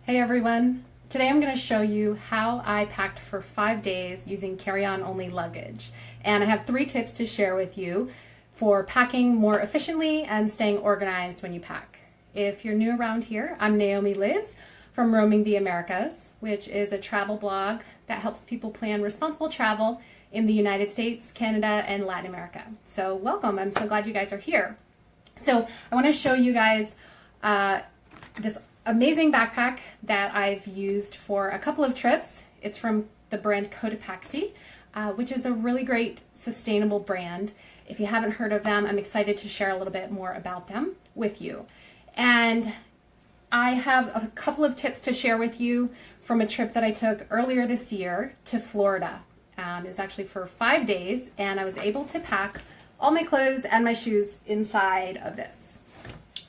Hey everyone! Today I'm going to show you how I packed for 5 days using carry-on only luggage. And I have 3 tips to share with you for packing more efficiently and staying organized when you pack. If you're new around here, I'm Naomi Liz from Roaming the Americas, which is a travel blog that helps people plan responsible travel in the United States, Canada, and Latin America. So welcome, I'm so glad you guys are here. So I want to show you guys this amazing backpack that I've used for a couple of trips. It's from the brand Cotopaxi, which is a really great sustainable brand. If you haven't heard of them, I'm excited to share a little bit more about them with you. And I have a couple of tips to share with you from a trip that I took earlier this year to Florida. It was actually for 5 days, and I was able to pack all my clothes and my shoes inside of this.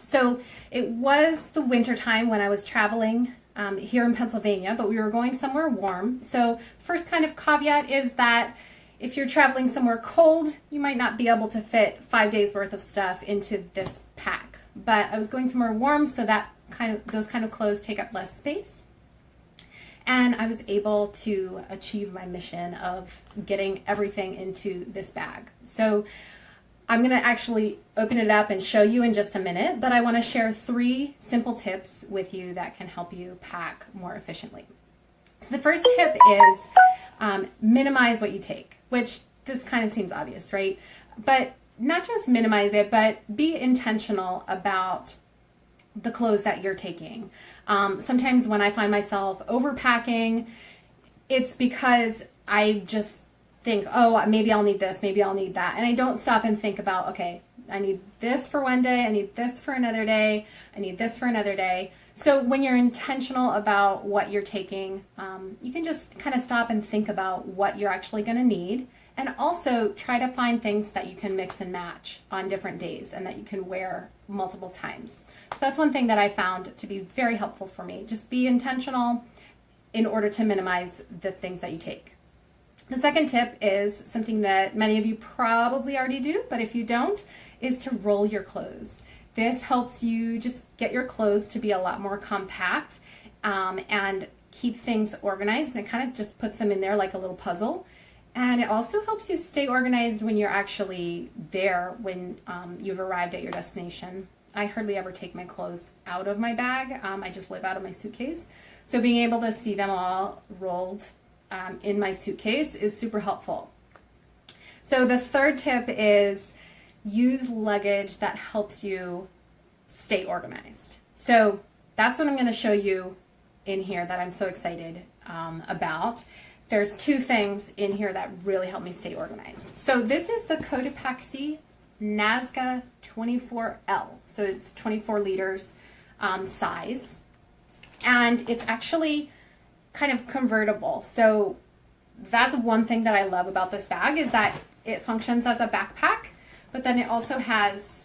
So it was the winter time when I was traveling here in Pennsylvania, but we were going somewhere warm. So first kind of caveat is that if you're traveling somewhere cold, you might not be able to fit 5 days worth of stuff into this pack. But I was going somewhere warm, so that those kind of clothes take up less space. And I was able to achieve my mission of getting everything into this bag. So I'm going to actually open it up and show you in just a minute, but I want to share 3 simple tips with you that can help you pack more efficiently. So the first tip is minimize what you take, which this kind of seems obvious, right? But not just minimize it, but be intentional about the clothes that you're taking. Sometimes when I find myself overpacking, it's because I just think, oh, maybe I'll need this, maybe I'll need that. And I don't stop and think about, okay, I need this for one day, I need this for another day, I need this for another day. So when you're intentional about what you're taking, you can just kind of stop and think about what you're actually going to need. And also try to find things that you can mix and match on different days and that you can wear multiple times. So that's one thing that I found to be very helpful for me. Just be intentional in order to minimize the things that you take. The second tip is something that many of you probably already do, but if you don't, is to roll your clothes. This helps you just get your clothes to be a lot more compact and keep things organized, and it kind of just puts them in there like a little puzzle. And it also helps you stay organized when you're actually there, when you've arrived at your destination. I hardly ever take my clothes out of my bag. I just live out of my suitcase. So being able to see them all rolled in my suitcase is super helpful. So the third tip is use luggage that helps you stay organized. So that's what I'm going to show you in here that I'm so excited about. There's 2 things in here that really help me stay organized. So this is the Cotopaxi Nazca 24L. So it's 24 liters size. And it's actually kind of convertible. So that's one thing that I love about this bag, is that it functions as a backpack, but then it also has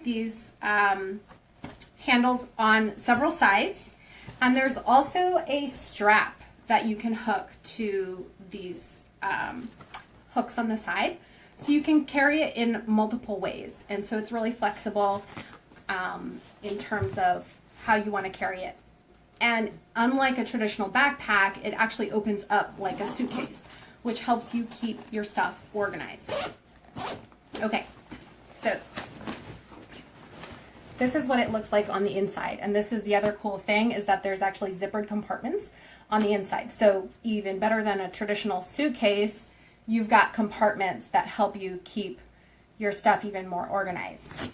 these handles on several sides. And there's also a strap that you can hook to these hooks on the side. So you can carry it in multiple ways. And so it's really flexible in terms of how you want to carry it. And unlike a traditional backpack, it actually opens up like a suitcase, which helps you keep your stuff organized. Okay, so this is what it looks like on the inside. And this is the other cool thing, is that there's actually zippered compartments on the inside. So even better than a traditional suitcase, you've got compartments that help you keep your stuff even more organized.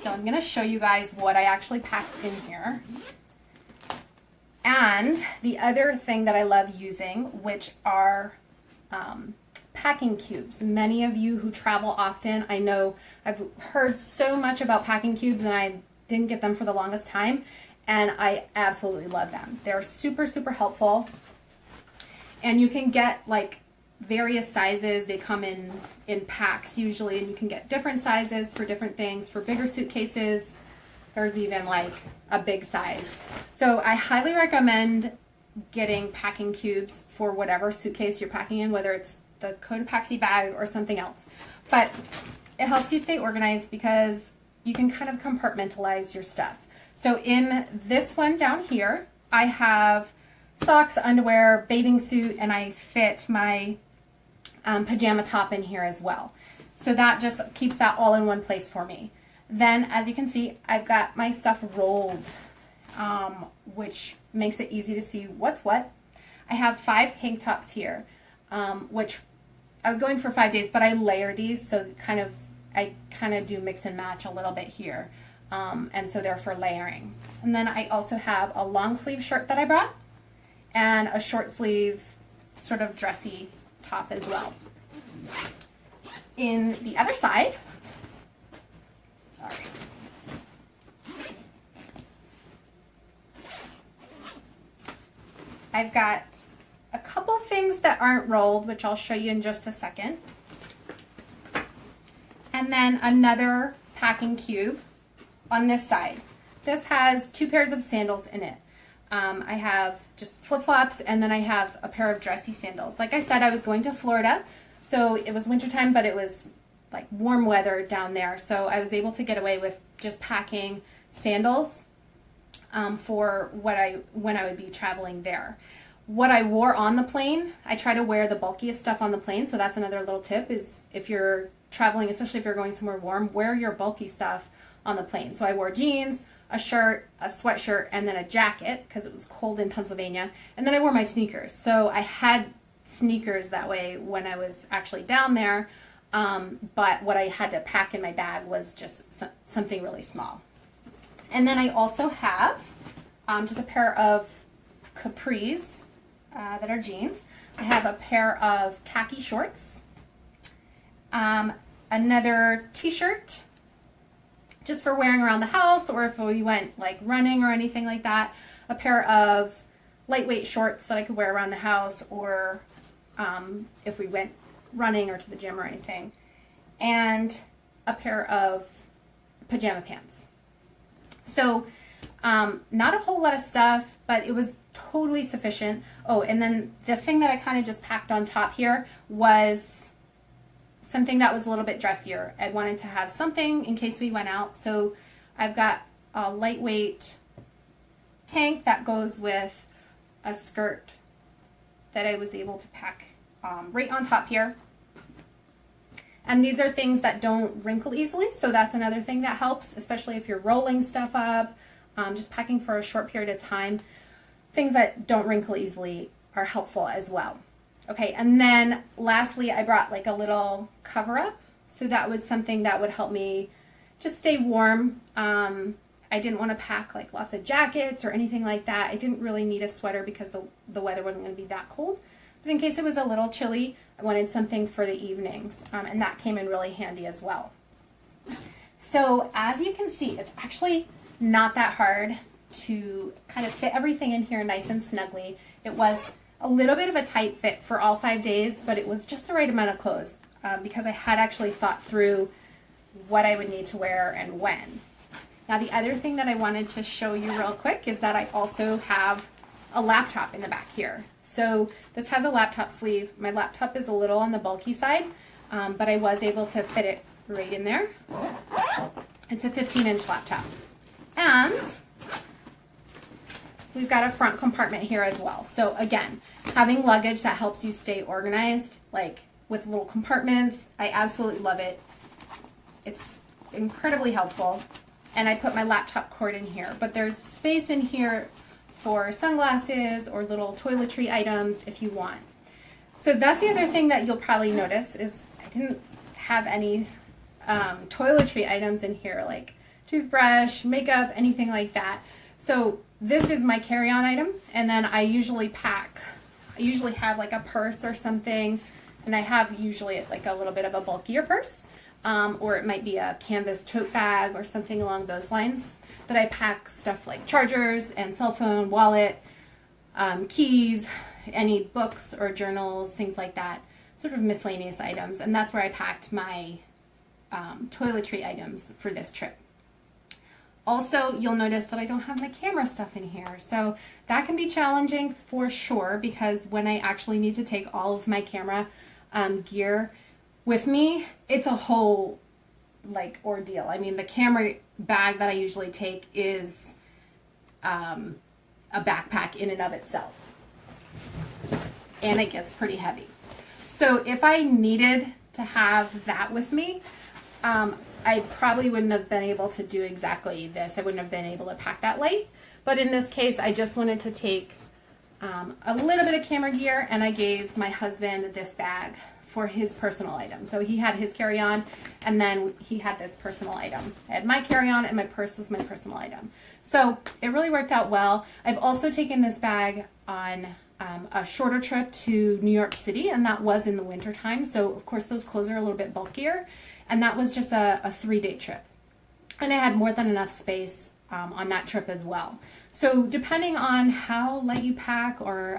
So I'm going to show you guys what I actually packed in here. And the other thing that I love using, which are packing cubes. Many of you who travel often, I know I've heard so much about packing cubes, and I didn't get them for the longest time. And I absolutely love them. They're super, super helpful. And you can get like various sizes. They come in packs usually, and you can get different sizes for different things. For bigger suitcases, there's even like a big size. So I highly recommend getting packing cubes for whatever suitcase you're packing in, whether it's the Cotopaxi bag or something else. But it helps you stay organized because you can kind of compartmentalize your stuff. So in this one down here, I have socks, underwear, bathing suit, and I fit my pajama top in here as well. So that just keeps that all in one place for me. Then, as you can see, I've got my stuff rolled, which makes it easy to see what's what. I have 5 tank tops here, which I was going for 5 days, but I layer these, so I kind of do mix and match a little bit here, and so they're for layering. And then I also have a long sleeve shirt that I brought, and a short sleeve sort of dressy top as well. In the other side, I've got a couple things that aren't rolled, which I'll show you in just a second. And then another packing cube on this side. This has 2 pairs of sandals in it. I have just flip-flops, and then I have a pair of dressy sandals. Like I said, I was going to Florida, so it was wintertime, but it was like warm weather down there. So I was able to get away with just packing sandals for when I would be traveling there. What I wore on the plane, I try to wear the bulkiest stuff on the plane. So that's another little tip, is if you're traveling, especially if you're going somewhere warm, wear your bulky stuff on the plane. So I wore jeans, a shirt, a sweatshirt, and then a jacket because it was cold in Pennsylvania. And then I wore my sneakers. So I had sneakers that way when I was actually down there. But what I had to pack in my bag was just something really small. And then I also have just a pair of capris that are jeans. I have a pair of khaki shorts, another t-shirt just for wearing around the house, or if we went like running or anything like that, a pair of lightweight shorts that I could wear around the house, or if we went running or to the gym or anything, and a pair of pajama pants. So not a whole lot of stuff, but it was totally sufficient. Oh, and then the thing that I kind of just packed on top here was something that was a little bit dressier. I wanted to have something in case we went out. So I've got a lightweight tank that goes with a skirt that I was able to pack right on top here. And these are things that don't wrinkle easily, so that's another thing that helps, especially if you're rolling stuff up, just packing for a short period of time. Things that don't wrinkle easily are helpful as well. Okay, and then lastly, I brought like a little cover up, so that was something that would help me just stay warm. I didn't want to pack like lots of jackets or anything like that. I didn't really need a sweater because the weather wasn't going to be that cold. But in case it was a little chilly, I wanted something for the evenings, and that came in really handy as well. So as you can see, it's actually not that hard to kind of fit everything in here nice and snugly. It was a little bit of a tight fit for all 5 days, but it was just the right amount of clothes because I had actually thought through what I would need to wear and when. Now the other thing that I wanted to show you real quick is that I also have a laptop in the back here. So this has a laptop sleeve. My laptop is a little on the bulky side, but I was able to fit it right in there. It's a 15-inch laptop. And we've got a front compartment here as well. So again, having luggage that helps you stay organized, like with little compartments, I absolutely love it. It's incredibly helpful. And I put my laptop cord in here, but there's space in here for sunglasses or little toiletry items if you want. So that's the other thing that you'll probably notice is I didn't have any toiletry items in here, like toothbrush, makeup, anything like that. So this is my carry-on item, and then I usually have like a purse or something, and I have usually like a little bit of a bulkier purse, or it might be a canvas tote bag or something along those lines. That I pack stuff like chargers and cell phone, wallet, keys, any books or journals, things like that, sort of miscellaneous items. And that's where I packed my toiletry items for this trip. Also, you'll notice that I don't have my camera stuff in here. So that can be challenging for sure, because when I actually need to take all of my camera gear with me, it's a whole like ordeal. I mean, the camera bag that I usually take is a backpack in and of itself. And it gets pretty heavy. So if I needed to have that with me, I probably wouldn't have been able to do exactly this. I wouldn't have been able to pack that light. But in this case, I just wanted to take a little bit of camera gear, and I gave my husband this bag for his personal item. So he had his carry-on, and then he had this personal item. I had my carry-on, and my purse was my personal item. So it really worked out well. I've also taken this bag on a shorter trip to New York City, and that was in the winter time. So of course those clothes are a little bit bulkier, and that was just a 3-day trip. And I had more than enough space on that trip as well. So depending on how light you pack or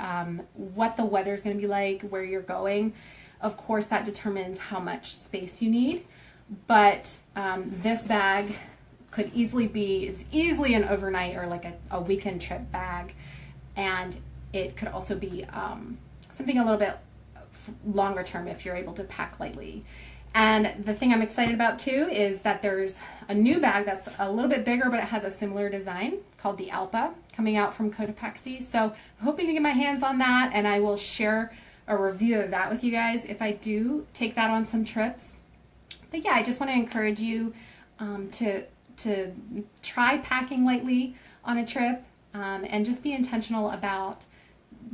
what the weather is going to be like, where you're going, of course that determines how much space you need. But this bag could easily be, it's easily an overnight or like a weekend trip bag. And it could also be something a little bit longer term if you're able to pack lightly. And the thing I'm excited about too is that there's a new bag that's a little bit bigger, but it has a similar design called the Alpa coming out from Cotopaxi. So I'm hoping to get my hands on that, and I will share a review of that with you guys if I do take that on some trips. But yeah, I just want to encourage you to try packing lightly on a trip and just be intentional about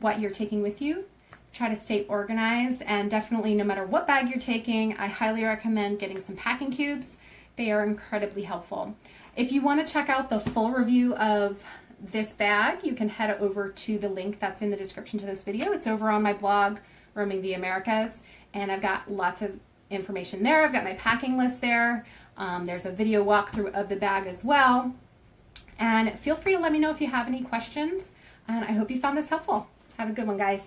what you're taking with you. Try to stay organized, and definitely no matter what bag you're taking, I highly recommend getting some packing cubes. They are incredibly helpful. If you want to check out the full review of this bag, you can head over to the link that's in the description to this video. It's over on my blog, Roaming the Americas, and I've got lots of information there. I've got my packing list there. There's a video walkthrough of the bag as well. And feel free to let me know if you have any questions, and I hope you found this helpful. Have a good one, guys.